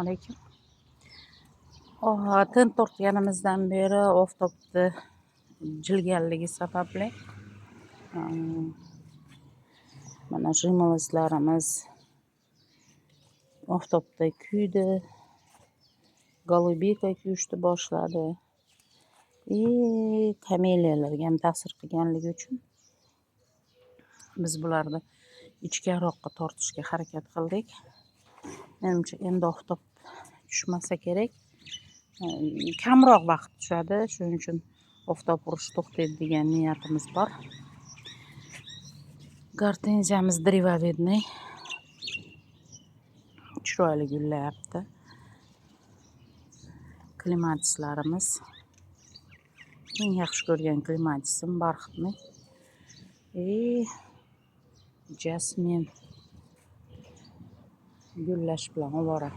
Alaykum. Tin tortganimizdan beri oftobda jilganligi sababli mana jimolistlarimiz oftobda kuydi, golubika kuyishni boshladi. Kameliyalarga ham ta'sir qilganligi uchun biz bularni ichkariroqqa tortishga harakat qildik. Menimcha endi oftob tushmasa kerak. Kamroq vaqt tushadi, shuning uchun oftob urish to'xtaydi degan niyatimiz bor. Gortenziyamiz drivovidniy chiroyli gullayapti. Klimatislarimiz eng yaxshi ko'rgan klimatisim barxitniy jasmin gullash bilan ovora.